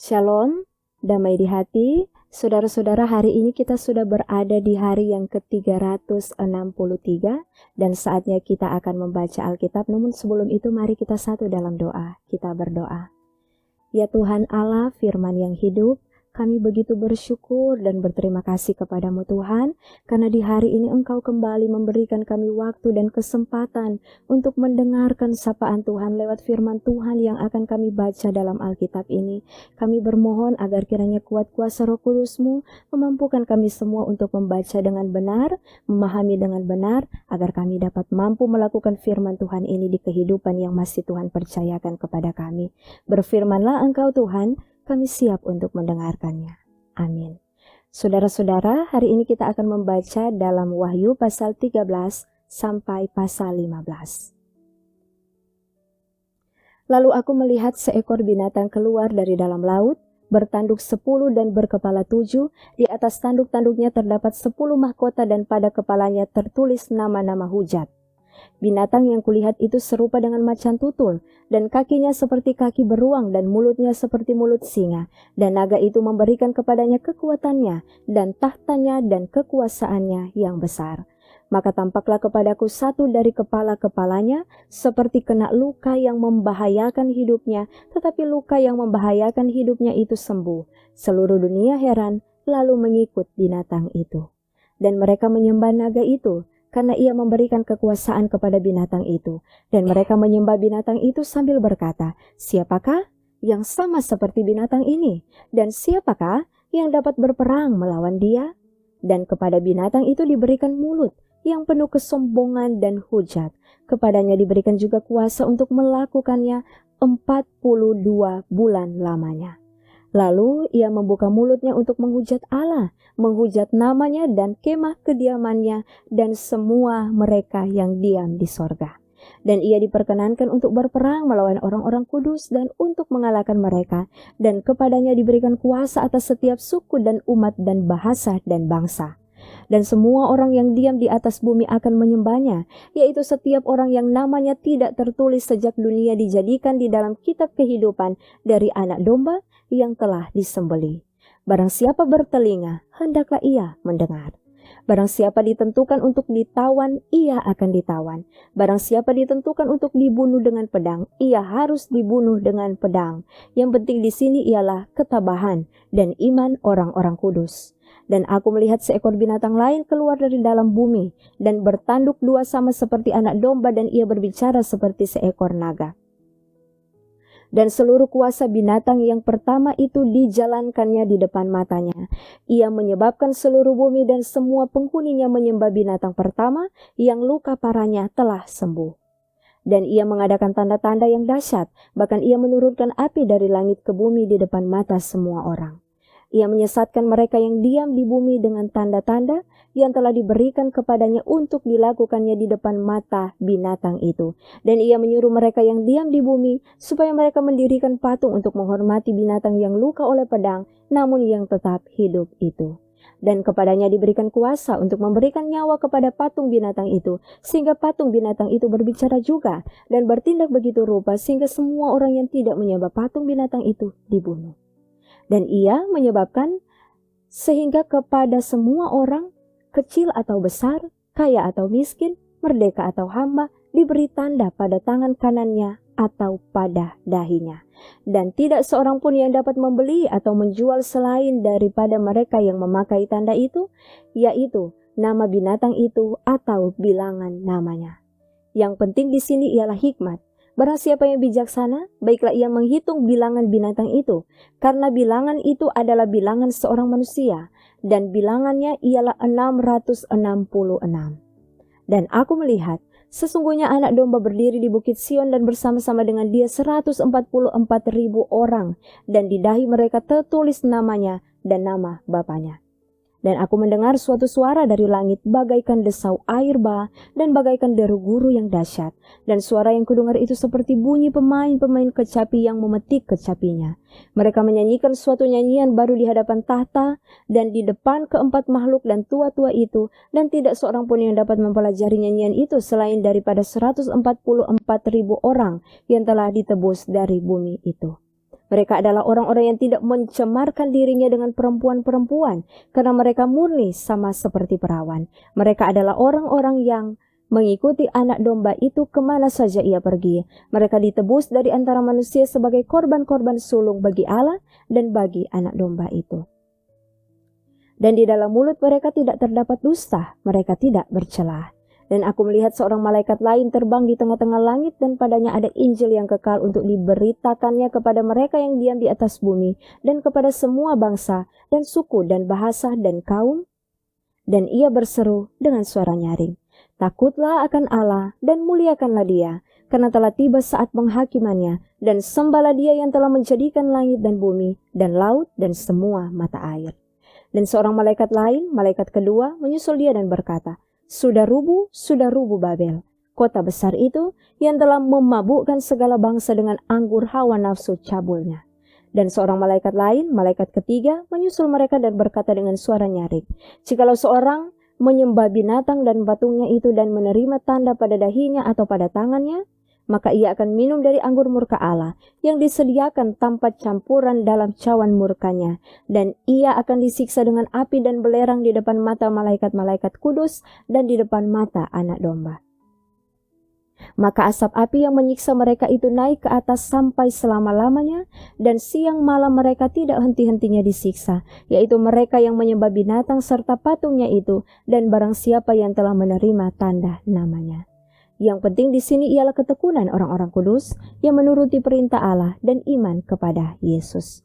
Shalom, damai di hati. Saudara-saudara, hari ini kita sudah berada di hari yang ke-363 dan saatnya kita akan membaca Alkitab. Namun sebelum itu mari kita satu dalam doa. Kita berdoa. Ya Tuhan Allah, firman yang hidup, kami begitu bersyukur dan berterima kasih kepadamu Tuhan, karena di hari ini Engkau kembali memberikan kami waktu dan kesempatan untuk mendengarkan sapaan Tuhan lewat firman Tuhan yang akan kami baca dalam Alkitab ini. Kami bermohon agar kiranya kuat kuasa Roh Kudus-Mu memampukan kami semua untuk membaca dengan benar, memahami dengan benar, agar kami dapat mampu melakukan firman Tuhan ini di kehidupan yang masih Tuhan percayakan kepada kami. Berfirmanlah Engkau Tuhan, kami siap untuk mendengarkannya. Amin. Saudara-saudara, hari ini kita akan membaca dalam Wahyu pasal 13 sampai pasal 15. Lalu aku melihat seekor binatang keluar dari dalam laut, bertanduk 10 dan berkepala 7. Di atas tanduk-tanduknya terdapat 10 mahkota dan pada kepalanya tertulis nama-nama hujat. Binatang yang kulihat itu serupa dengan macan tutul, dan kakinya seperti kaki beruang dan mulutnya seperti mulut singa. Dan naga itu memberikan kepadanya kekuatannya dan tahtanya dan kekuasaannya yang besar. Maka tampaklah kepadaku satu dari kepala-kepalanya seperti kena luka yang membahayakan hidupnya, tetapi luka yang membahayakan hidupnya itu sembuh. Seluruh dunia heran lalu mengikut binatang itu. Dan mereka menyembah naga itu, karena ia memberikan kekuasaan kepada binatang itu. Dan mereka menyembah binatang itu sambil berkata, siapakah yang sama seperti binatang ini? Dan siapakah yang dapat berperang melawan dia? Dan kepada binatang itu diberikan mulut yang penuh kesombongan dan hujat. Kepadanya diberikan juga kuasa untuk melakukannya 42 bulan lamanya. Lalu ia membuka mulutnya untuk menghujat Allah, menghujat namanya dan kemah kediamannya dan semua mereka yang diam di sorga. Dan ia diperkenankan untuk berperang melawan orang-orang kudus dan untuk mengalahkan mereka. Dan kepadanya diberikan kuasa atas setiap suku dan umat dan bahasa dan bangsa. Dan semua orang yang diam di atas bumi akan menyembahnya, yaitu setiap orang yang namanya tidak tertulis sejak dunia dijadikan di dalam kitab kehidupan dari anak domba yang telah disembelih. Barang siapa bertelinga, hendaklah ia mendengar. Barang siapa ditentukan untuk ditawan, ia akan ditawan. Barang siapa ditentukan untuk dibunuh dengan pedang, ia harus dibunuh dengan pedang. Yang penting di sini ialah ketabahan dan iman orang-orang kudus. Dan aku melihat seekor binatang lain keluar dari dalam bumi, dan bertanduk dua sama seperti anak domba, dan ia berbicara seperti seekor naga. Dan seluruh kuasa binatang yang pertama itu dijalankannya di depan matanya. Ia menyebabkan seluruh bumi dan semua penghuninya menyembah binatang pertama yang luka parahnya telah sembuh. Dan ia mengadakan tanda-tanda yang dahsyat, bahkan ia menurunkan api dari langit ke bumi di depan mata semua orang. Ia menyesatkan mereka yang diam di bumi dengan tanda-tanda yang telah diberikan kepadanya untuk dilakukannya di depan mata binatang itu. Dan ia menyuruh mereka yang diam di bumi supaya mereka mendirikan patung untuk menghormati binatang yang luka oleh pedang, namun yang tetap hidup itu. Dan kepadanya diberikan kuasa untuk memberikan nyawa kepada patung binatang itu, sehingga patung binatang itu berbicara juga dan bertindak begitu rupa sehingga semua orang yang tidak menyembah patung binatang itu dibunuh. Dan ia menyebabkan sehingga kepada semua orang, kecil atau besar, kaya atau miskin, merdeka atau hamba, diberi tanda pada tangan kanannya atau pada dahinya. Dan tidak seorang pun yang dapat membeli atau menjual selain daripada mereka yang memakai tanda itu, yaitu nama binatang itu atau bilangan namanya. Yang penting di sini ialah hikmat. Barang siapa yang bijaksana, baiklah ia menghitung bilangan binatang itu, karena bilangan itu adalah bilangan seorang manusia, dan bilangannya ialah 666. Dan aku melihat, sesungguhnya anak domba berdiri di bukit Sion dan bersama-sama dengan dia 144.000 orang, dan di dahi mereka tertulis namanya dan nama bapanya. Dan aku mendengar suatu suara dari langit bagaikan desau air bah dan bagaikan deru guru yang dahsyat. Dan suara yang kudengar itu seperti bunyi pemain-pemain kecapi yang memetik kecapinya. Mereka menyanyikan suatu nyanyian baru di hadapan tahta dan di depan keempat makhluk dan tua-tua itu. Dan tidak seorang pun yang dapat mempelajari nyanyian itu selain daripada 144.000 orang yang telah ditebus dari bumi itu. Mereka adalah orang-orang yang tidak mencemarkan dirinya dengan perempuan-perempuan, karena mereka murni sama seperti perawan. Mereka adalah orang-orang yang mengikuti anak domba itu kemana saja ia pergi. Mereka ditebus dari antara manusia sebagai korban-korban sulung bagi Allah dan bagi anak domba itu. Dan di dalam mulut mereka tidak terdapat dusta, mereka tidak bercela. Dan aku melihat seorang malaikat lain terbang di tengah-tengah langit, dan padanya ada Injil yang kekal untuk diberitakannya kepada mereka yang diam di atas bumi, dan kepada semua bangsa, dan suku, dan bahasa, dan kaum. Dan ia berseru dengan suara nyaring, "Takutlah akan Allah, dan muliakanlah Dia, karena telah tiba saat penghakimannya, dan sembahlah Dia yang telah menjadikan langit dan bumi, dan laut, dan semua mata air." Dan seorang malaikat lain, malaikat kedua, menyusul dia dan berkata, sudah rubuh Babel, kota besar itu yang telah memabukkan segala bangsa dengan anggur hawa nafsu cabulnya. Dan seorang malaikat lain, malaikat ketiga, menyusul mereka dan berkata dengan suara nyaring, jikalau seorang menyembah binatang dan patungnya itu dan menerima tanda pada dahinya atau pada tangannya, maka ia akan minum dari anggur murka Allah yang disediakan tanpa campuran dalam cawan murkanya, dan ia akan disiksa dengan api dan belerang di depan mata malaikat-malaikat kudus dan di depan mata anak domba. Maka asap api yang menyiksa mereka itu naik ke atas sampai selama-lamanya, dan siang malam mereka tidak henti-hentinya disiksa, yaitu mereka yang menyembah binatang serta patungnya itu, dan barang siapa yang telah menerima tanda namanya. Yang penting di sini ialah ketekunan orang-orang kudus yang menuruti perintah Allah dan iman kepada Yesus.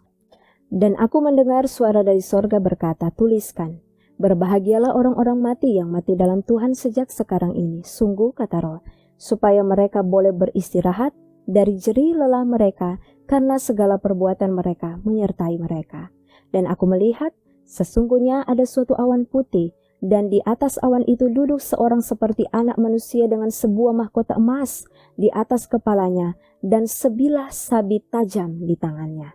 Dan aku mendengar suara dari sorga berkata, tuliskan, berbahagialah orang-orang mati yang mati dalam Tuhan sejak sekarang ini. Sungguh, kata Roh, supaya mereka boleh beristirahat dari jerih lelah mereka karena segala perbuatan mereka menyertai mereka. Dan aku melihat, sesungguhnya ada suatu awan putih, dan di atas awan itu duduk seorang seperti anak manusia dengan sebuah mahkota emas di atas kepalanya dan sebilah sabit tajam di tangannya.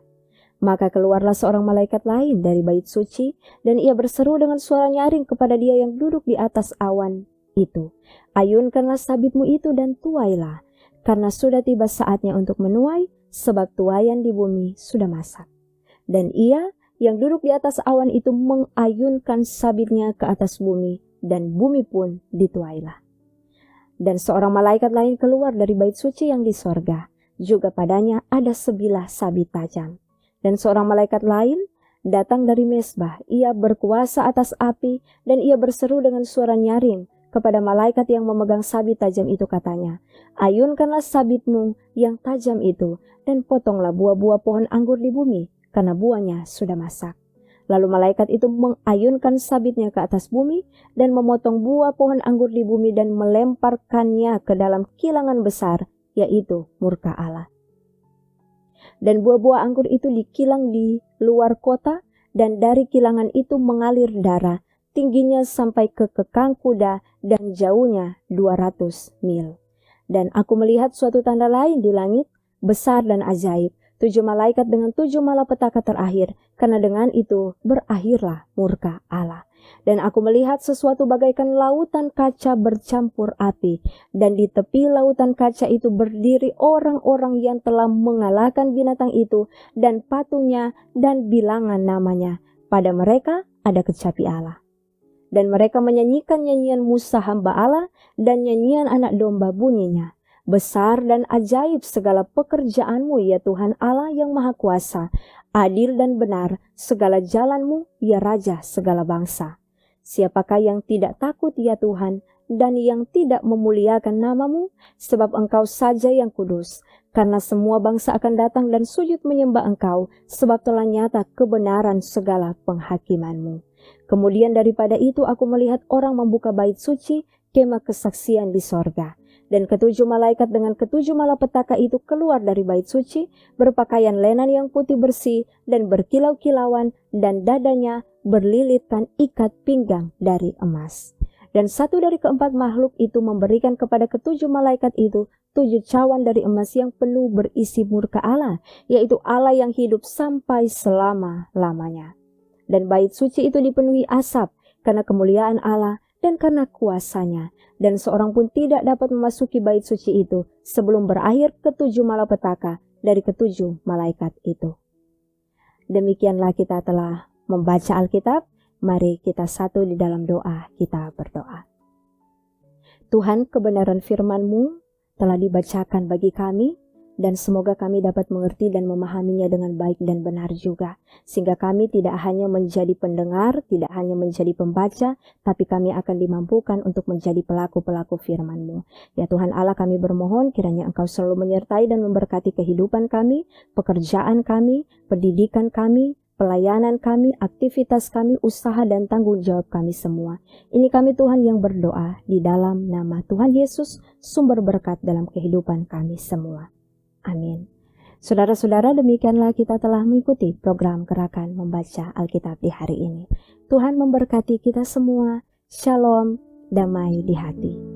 Maka keluarlah seorang malaikat lain dari bait suci, dan ia berseru dengan suara nyaring kepada dia yang duduk di atas awan itu, ayunkanlah sabitmu itu dan tuailah, karena sudah tiba saatnya untuk menuai, sebab tuaian di bumi sudah masak. Dan ia yang duduk di atas awan itu mengayunkan sabitnya ke atas bumi, dan bumi pun dituailah. Dan seorang malaikat lain keluar dari bait suci yang di sorga, juga padanya ada sebilah sabit tajam. Dan seorang malaikat lain datang dari mezbah, ia berkuasa atas api, dan ia berseru dengan suara nyaring kepada malaikat yang memegang sabit tajam itu, katanya, ayunkanlah sabitmu yang tajam itu, dan potonglah buah-buah pohon anggur di bumi, karena buahnya sudah masak. Lalu malaikat itu mengayunkan sabitnya ke atas bumi dan memotong buah pohon anggur di bumi dan melemparkannya ke dalam kilangan besar, yaitu murka Allah. Dan buah-buah anggur itu dikilang di luar kota, dan dari kilangan itu mengalir darah, tingginya sampai ke kekang kuda dan jauhnya 200 mil. Dan aku melihat suatu tanda lain di langit, besar dan ajaib, 7 malaikat dengan 7 malapetaka terakhir, karena dengan itu berakhirlah murka Allah. Dan aku melihat sesuatu bagaikan lautan kaca bercampur api, dan di tepi lautan kaca itu berdiri orang-orang yang telah mengalahkan binatang itu dan patungnya dan bilangan namanya. Pada mereka ada kecapi Allah. Dan mereka menyanyikan nyanyian Musa hamba Allah dan nyanyian anak domba bunyinya. Besar dan ajaib segala pekerjaanmu ya Tuhan Allah yang Maha Kuasa, adil dan benar segala jalanmu ya Raja segala bangsa. Siapakah yang tidak takut ya Tuhan dan yang tidak memuliakan namamu, sebab Engkau saja yang kudus, karena semua bangsa akan datang dan sujud menyembah Engkau, sebab telah nyata kebenaran segala penghakimanmu. Kemudian daripada itu aku melihat orang membuka bait suci, kemah kesaksian di sorga. Dan ketujuh malaikat dengan ketujuh malapetaka itu keluar dari bait suci, berpakaian lenan yang putih bersih dan berkilau-kilauan, dan dadanya berlilitkan ikat pinggang dari emas. Dan satu dari keempat makhluk itu memberikan kepada ketujuh malaikat itu 7 cawan dari emas yang penuh berisi murka Allah, yaitu Allah yang hidup sampai selama-lamanya. Dan bait suci itu dipenuhi asap karena kemuliaan Allah dan karena kuasanya, dan seorang pun tidak dapat memasuki bait suci itu sebelum berakhir ketujuh malapetaka dari ketujuh malaikat itu. Demikianlah kita telah membaca Alkitab. Mari kita satu di dalam doa, kita berdoa. Tuhan, kebenaran firman-Mu telah dibacakan bagi kami, dan semoga kami dapat mengerti dan memahaminya dengan baik dan benar juga. Sehingga kami tidak hanya menjadi pendengar, tidak hanya menjadi pembaca, tapi kami akan dimampukan untuk menjadi pelaku-pelaku firman-Mu. Ya Tuhan Allah, kami bermohon kiranya Engkau selalu menyertai dan memberkati kehidupan kami, pekerjaan kami, pendidikan kami, pelayanan kami, aktivitas kami, usaha dan tanggung jawab kami semua. Ini kami Tuhan yang berdoa di dalam nama Tuhan Yesus, sumber berkat dalam kehidupan kami semua. Amin. Saudara-saudara, demikianlah kita telah mengikuti program Gerakan Membaca Alkitab di hari ini. Tuhan memberkati kita semua. Shalom, damai di hati.